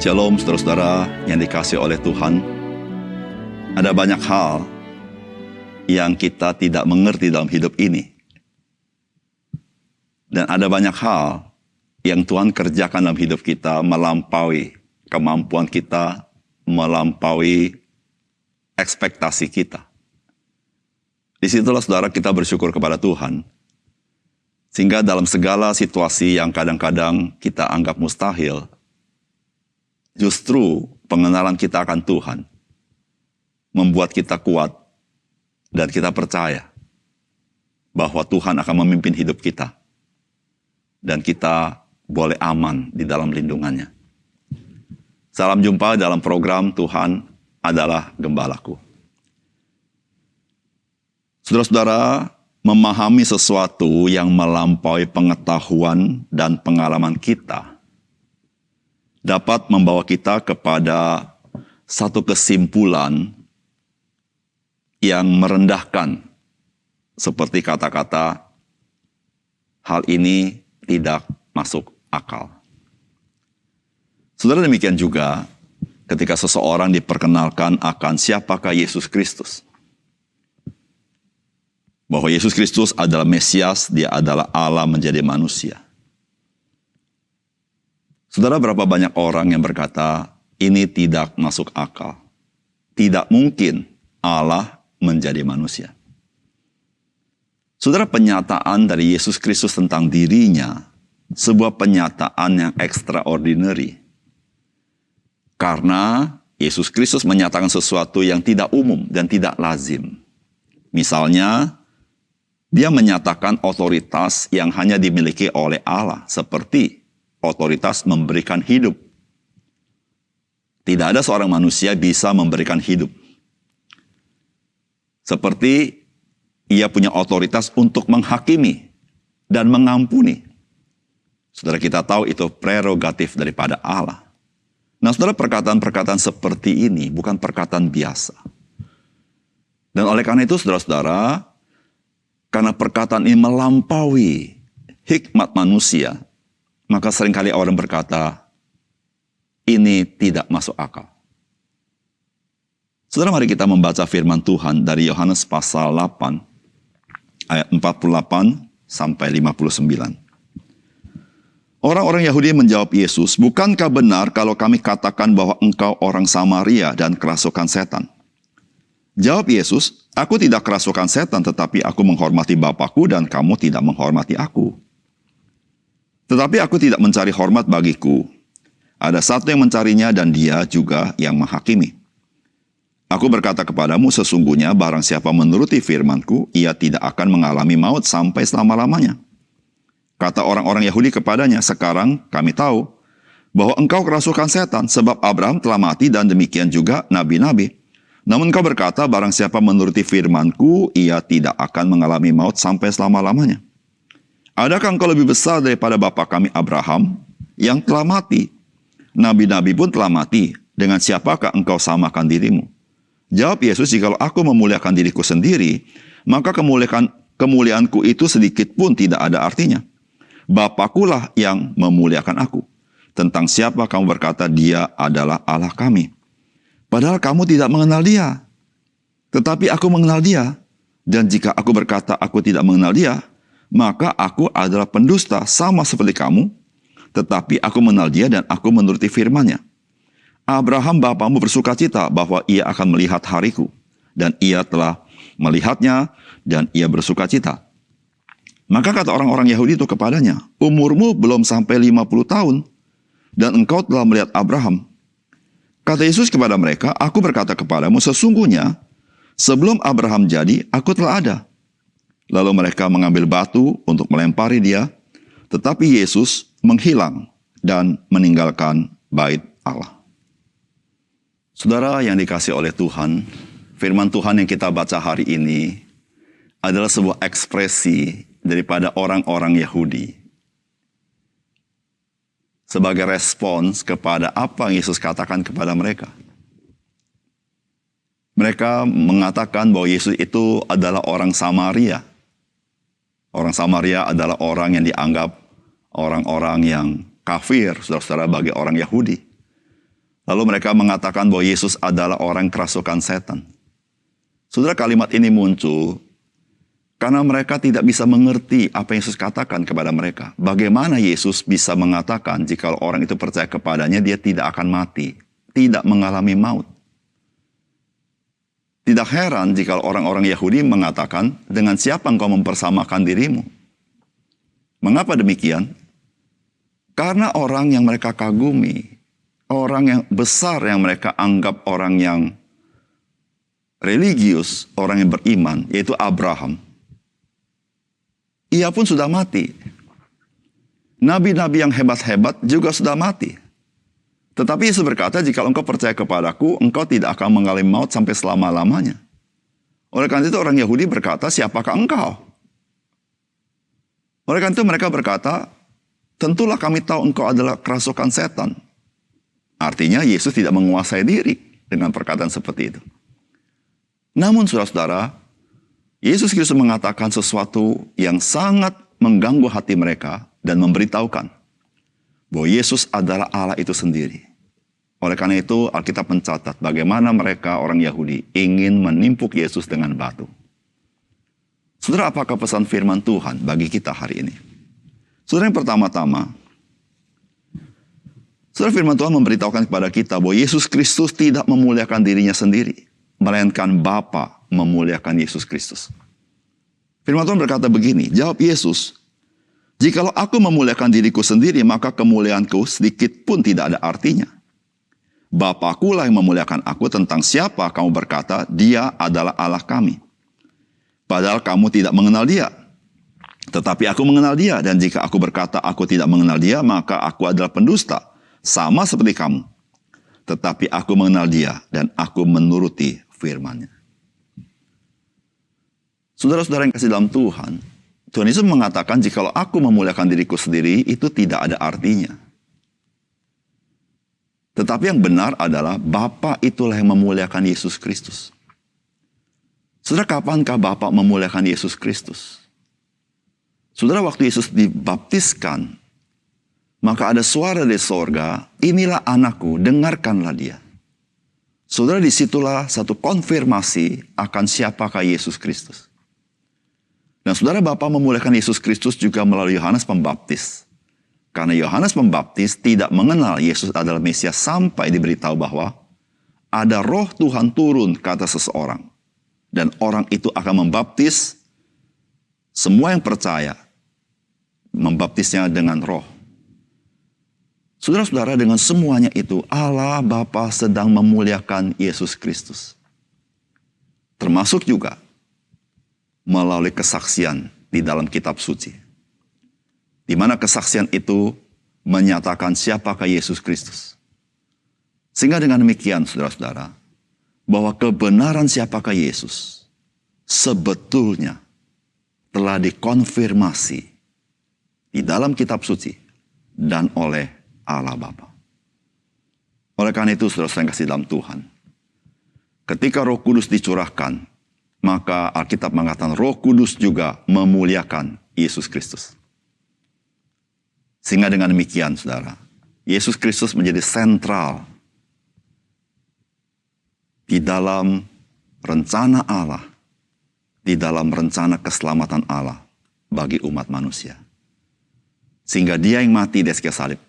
Shalom saudara-saudara yang dikasihi oleh Tuhan. Ada banyak hal yang kita tidak mengerti dalam hidup ini. Dan ada banyak hal yang Tuhan kerjakan dalam hidup kita melampaui kemampuan kita, melampaui ekspektasi kita. Disitulah saudara kita bersyukur kepada Tuhan. Sehingga dalam segala situasi yang kadang-kadang kita anggap mustahil, justru pengenalan kita akan Tuhan membuat kita kuat dan kita percaya bahwa Tuhan akan memimpin hidup kita dan kita boleh aman di dalam lindungannya. Salam jumpa dalam program Tuhan adalah Gembalaku. Saudara-saudara, memahami sesuatu yang melampaui pengetahuan dan pengalaman kita dapat membawa kita kepada satu kesimpulan yang merendahkan, seperti kata-kata, hal ini tidak masuk akal. Saudara, demikian juga ketika seseorang diperkenalkan akan siapakah Yesus Kristus. Bahwa Yesus Kristus adalah Mesias, dia adalah Allah menjadi manusia. Saudara, berapa banyak orang yang berkata, ini tidak masuk akal. Tidak mungkin Allah menjadi manusia. Saudara, penyataan dari Yesus Kristus tentang dirinya, sebuah penyataan yang extraordinary. Karena Yesus Kristus menyatakan sesuatu yang tidak umum dan tidak lazim. Misalnya, dia menyatakan otoritas yang hanya dimiliki oleh Allah, seperti otoritas memberikan hidup. Tidak ada seorang manusia bisa memberikan hidup. Seperti ia punya otoritas untuk menghakimi dan mengampuni. Saudara, kita tahu itu prerogatif daripada Allah. Nah, saudara, perkataan-perkataan seperti ini bukan perkataan biasa. Dan oleh karena itu, saudara-saudara, karena perkataan ini melampaui hikmat manusia, maka seringkali orang berkata, ini tidak masuk akal. Saudara, mari kita membaca firman Tuhan dari Yohanes pasal 8, ayat 48 sampai 59. Orang-orang Yahudi menjawab Yesus, bukankah benar kalau kami katakan bahwa engkau orang Samaria dan kerasukan setan? Jawab Yesus, aku tidak kerasukan setan, tetapi aku menghormati Bapakku dan kamu tidak menghormati aku. Tetapi aku tidak mencari hormat bagiku. Ada satu yang mencarinya dan dia juga yang menghakimi. Aku berkata kepadamu, sesungguhnya barang siapa menuruti firmanku, ia tidak akan mengalami maut sampai selama-lamanya. Kata orang-orang Yahudi kepadanya, sekarang kami tahu bahwa engkau kerasukan setan, sebab Abraham telah mati dan demikian juga nabi-nabi. Namun kau berkata, barang siapa menuruti firmanku, ia tidak akan mengalami maut sampai selama-lamanya. Adakah engkau lebih besar daripada bapa kami Abraham yang telah mati? Nabi-nabi pun telah mati. Dengan siapakah engkau samakan dirimu? Jawab Yesus, jikalau aku memuliakan diriku sendiri, maka kemuliaanku itu sedikit pun tidak ada artinya. Bapakulah yang memuliakan aku. Tentang siapa kamu berkata dia adalah Allah kami? Padahal kamu tidak mengenal dia. Tetapi aku mengenal dia. Dan jika aku berkata aku tidak mengenal dia, maka aku adalah pendusta sama seperti kamu. Tetapi aku mengenal dia dan aku menuruti firman-Nya. Abraham bapamu bersukacita bahwa ia akan melihat hariku. Dan ia telah melihatnya dan ia bersukacita. Maka kata orang-orang Yahudi itu kepadanya, umurmu belum sampai 50 tahun. Dan engkau telah melihat Abraham. Kata Yesus kepada mereka, aku berkata kepadamu, sesungguhnya sebelum Abraham jadi, aku telah ada. Lalu mereka mengambil batu untuk melempari dia, tetapi Yesus menghilang dan meninggalkan bait Allah. Saudara yang dikasihi oleh Tuhan, firman Tuhan yang kita baca hari ini adalah sebuah ekspresi daripada orang-orang Yahudi sebagai respons kepada apa yang Yesus katakan kepada mereka. Mereka mengatakan bahwa Yesus itu adalah orang Samaria. Orang Samaria adalah orang yang dianggap orang-orang yang kafir, saudara-saudara, bagi orang Yahudi. Lalu mereka mengatakan bahwa Yesus adalah orang yang kerasukan setan. Saudara, kalimat ini muncul karena mereka tidak bisa mengerti apa yang Yesus katakan kepada mereka. Bagaimana Yesus bisa mengatakan jika orang itu percaya kepadanya, dia tidak akan mati, tidak mengalami maut. Tidak heran jika orang-orang Yahudi mengatakan, dengan siapa engkau mempersamakan dirimu? Mengapa demikian? Karena orang yang mereka kagumi, orang yang besar yang mereka anggap orang yang religius, orang yang beriman, yaitu Abraham. Ia pun sudah mati. Nabi-nabi yang hebat-hebat juga sudah mati. Tetapi Yesus berkata, jika engkau percaya kepadaku, engkau tidak akan mengalami maut sampai selama-lamanya. Oleh karena itu orang Yahudi berkata, siapakah engkau? Oleh karena itu mereka berkata, tentulah kami tahu engkau adalah kerasukan setan. Artinya Yesus tidak menguasai diri dengan perkataan seperti itu. Namun saudara-saudara, Yesus Kristus mengatakan sesuatu yang sangat mengganggu hati mereka dan memberitahukan bahwa Yesus adalah Allah itu sendiri. Oleh karena itu Alkitab mencatat bagaimana mereka orang Yahudi ingin menimpuk Yesus dengan batu. Saudara, apakah pesan firman Tuhan bagi kita hari ini? Saudara, yang pertama-tama, saudara, firman Tuhan memberitahukan kepada kita bahwa Yesus Kristus tidak memuliakan dirinya sendiri, melainkan Bapa memuliakan Yesus Kristus. Firman Tuhan berkata begini, jawab Yesus, jikalau aku memuliakan diriku sendiri, maka kemuliaanku sedikit pun tidak ada artinya. Bapa-Ku lah yang memuliakan aku. Tentang siapa kamu berkata, dia adalah Allah kami. Padahal kamu tidak mengenal dia. Tetapi aku mengenal dia, dan jika aku berkata aku tidak mengenal dia, maka aku adalah pendusta, sama seperti kamu. Tetapi aku mengenal dia, dan aku menuruti firman-Nya. Saudara-saudara yang kasih dalam Tuhan, Tuhan Yesus mengatakan, jikalau aku memuliakan diriku sendiri, itu tidak ada artinya. Tetapi yang benar adalah Bapa itulah yang memuliakan Yesus Kristus. Saudara, kapankah Bapa memuliakan Yesus Kristus? Saudara, waktu Yesus dibaptiskan, maka ada suara dari sorga, inilah anakku, dengarkanlah dia. Saudara, disitulah satu konfirmasi akan siapakah Yesus Kristus. Dan saudara, Bapa memuliakan Yesus Kristus juga melalui Yohanes Pembaptis. Karena Yohanes Pembaptis tidak mengenal Yesus adalah Mesias sampai diberitahu bahwa ada roh Tuhan turun ke atas seseorang. Dan orang itu akan membaptis semua yang percaya. Membaptisnya dengan roh. Saudara-saudara, dengan semuanya itu Allah Bapa sedang memuliakan Yesus Kristus. Termasuk juga melalui kesaksian di dalam kitab suci. Di mana kesaksian itu menyatakan siapakah Yesus Kristus. Sehingga dengan demikian saudara-saudara, bahwa kebenaran siapakah Yesus sebetulnya telah dikonfirmasi di dalam kitab suci dan oleh Allah Bapa. Oleh karena itu saudara-saudara yang kasih dalam Tuhan, ketika Roh Kudus dicurahkan, maka Alkitab mengatakan Roh Kudus juga memuliakan Yesus Kristus. Sehingga dengan demikian, saudara, Yesus Kristus menjadi sentral di dalam rencana Allah, di dalam rencana keselamatan Allah bagi umat manusia. Sehingga dia yang mati di kayu salib,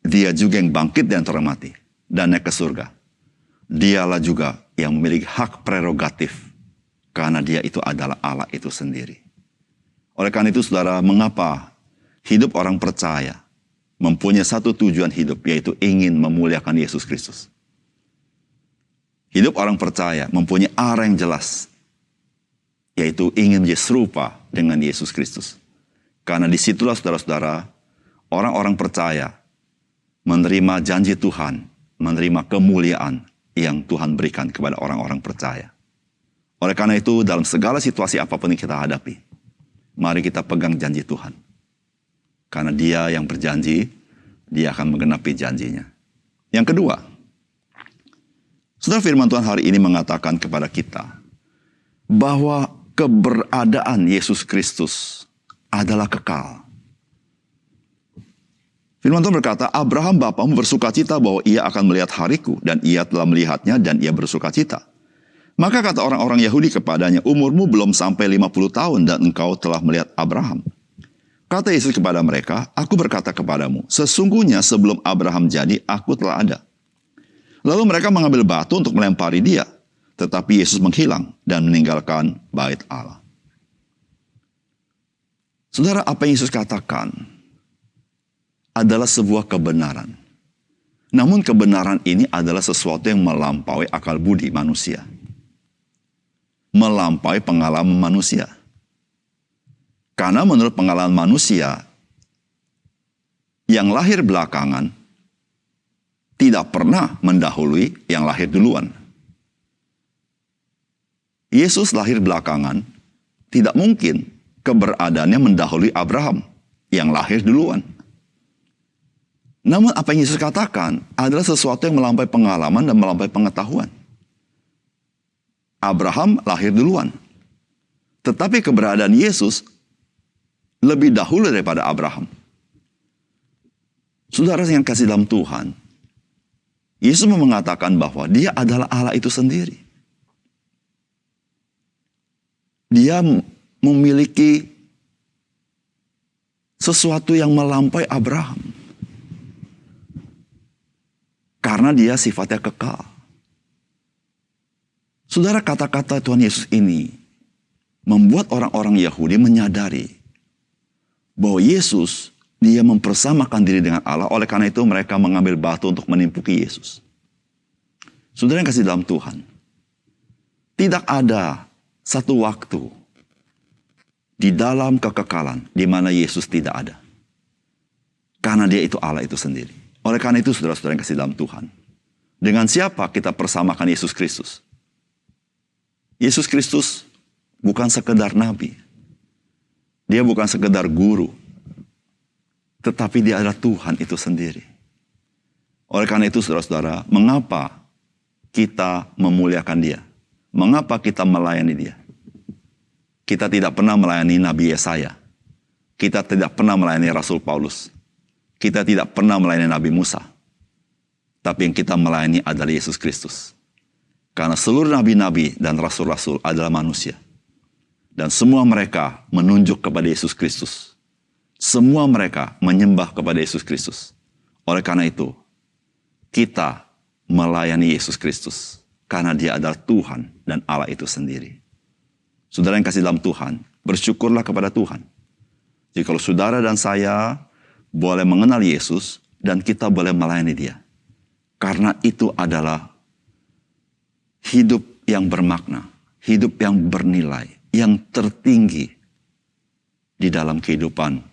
dia juga yang bangkit dari antara mati dan naik ke surga. Dialah juga yang memiliki hak prerogatif, karena dia itu adalah Allah itu sendiri. Oleh karena itu saudara, mengapa hidup orang percaya mempunyai satu tujuan hidup, yaitu ingin memuliakan Yesus Kristus. Hidup orang percaya mempunyai arah yang jelas, yaitu ingin menjadi serupa dengan Yesus Kristus. Karena disitulah saudara-saudara, orang-orang percaya menerima janji Tuhan, menerima kemuliaan yang Tuhan berikan kepada orang-orang percaya. Oleh karena itu, dalam segala situasi apapun yang kita hadapi, mari kita pegang janji Tuhan. Karena dia yang berjanji, dia akan menggenapi janjinya. Yang kedua, saudara, firman Tuhan hari ini mengatakan kepada kita bahwa keberadaan Yesus Kristus adalah kekal. Firman Tuhan berkata, Abraham bapamu bersukacita bahwa ia akan melihat hariku, dan ia telah melihatnya dan ia bersukacita. Maka kata orang-orang Yahudi kepadanya, umurmu belum sampai 50 tahun dan engkau telah melihat Abraham. Kata Yesus kepada mereka, aku berkata kepadamu, sesungguhnya sebelum Abraham jadi, aku telah ada. Lalu mereka mengambil batu untuk melempari dia. Tetapi Yesus menghilang dan meninggalkan bait Allah. Saudara, apa yang Yesus katakan adalah sebuah kebenaran. Namun kebenaran ini adalah sesuatu yang melampaui akal budi manusia. Melampaui pengalaman manusia. Karena menurut pengalaman manusia, yang lahir belakangan tidak pernah mendahului yang lahir duluan. Yesus lahir belakangan, tidak mungkin keberadaannya mendahului Abraham yang lahir duluan. Namun apa yang Yesus katakan adalah sesuatu yang melampaui pengalaman dan melampaui pengetahuan. Abraham lahir duluan. Tetapi keberadaan Yesus lebih dahulu daripada Abraham. Saudara yang kasih dalam Tuhan, Yesus mengatakan bahwa dia adalah Allah itu sendiri. Dia memiliki sesuatu yang melampaui Abraham. Karena dia sifatnya kekal. Saudara, kata-kata Tuhan Yesus ini membuat orang-orang Yahudi menyadari bahwa Yesus, dia mempersamakan diri dengan Allah. Oleh karena itu mereka mengambil batu untuk menimpuki Yesus. Saudara yang kasih dalam Tuhan, tidak ada satu waktu di dalam kekekalan di mana Yesus tidak ada. Karena dia itu Allah itu sendiri. Oleh karena itu saudara-saudara yang kasih dalam Tuhan, dengan siapa kita persamakan Yesus Kristus? Yesus Kristus bukan sekedar nabi. Dia bukan sekedar guru. Tetapi dia adalah Tuhan itu sendiri. Oleh karena itu saudara-saudara, mengapa kita memuliakan dia? Mengapa kita melayani dia? Kita tidak pernah melayani Nabi Yesaya. Kita tidak pernah melayani Rasul Paulus. Kita tidak pernah melayani Nabi Musa. Tapi yang kita melayani adalah Yesus Kristus. Karena seluruh nabi-nabi dan rasul-rasul adalah manusia. Dan semua mereka menunjuk kepada Yesus Kristus. Semua mereka menyembah kepada Yesus Kristus. Oleh karena itu, kita melayani Yesus Kristus. Karena dia adalah Tuhan dan Allah itu sendiri. Saudara yang kasih dalam Tuhan, bersyukurlah kepada Tuhan. Jadi kalau saudara dan saya boleh mengenal Yesus dan kita boleh melayani dia. Karena itu adalah hidup yang bermakna, hidup yang bernilai, yang tertinggi di dalam kehidupan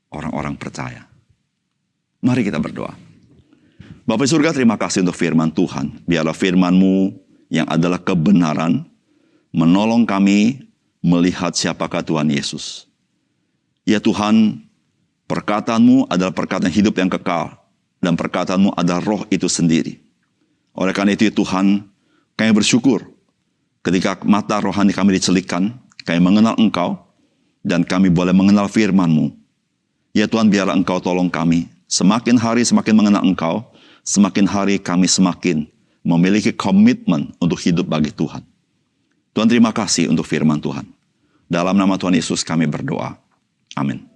orang-orang percaya. Mari kita berdoa. Bapa di surga, terima kasih untuk firman Tuhan. Biarlah firman-Mu yang adalah kebenaran menolong kami melihat siapakah Tuhan Yesus. Ya Tuhan, perkataan-Mu adalah perkataan hidup yang kekal. Dan perkataan-Mu adalah roh itu sendiri. Oleh karena itu Tuhan, kami bersyukur ketika mata rohani kami dicelikkan, kami mengenal Engkau, dan kami boleh mengenal firman-Mu. Ya Tuhan, biarlah Engkau tolong kami. Semakin hari semakin mengenal Engkau, semakin hari kami semakin memiliki komitmen untuk hidup bagi Tuhan. Tuhan, terima kasih untuk firman Tuhan. Dalam nama Tuhan Yesus kami berdoa. Amin.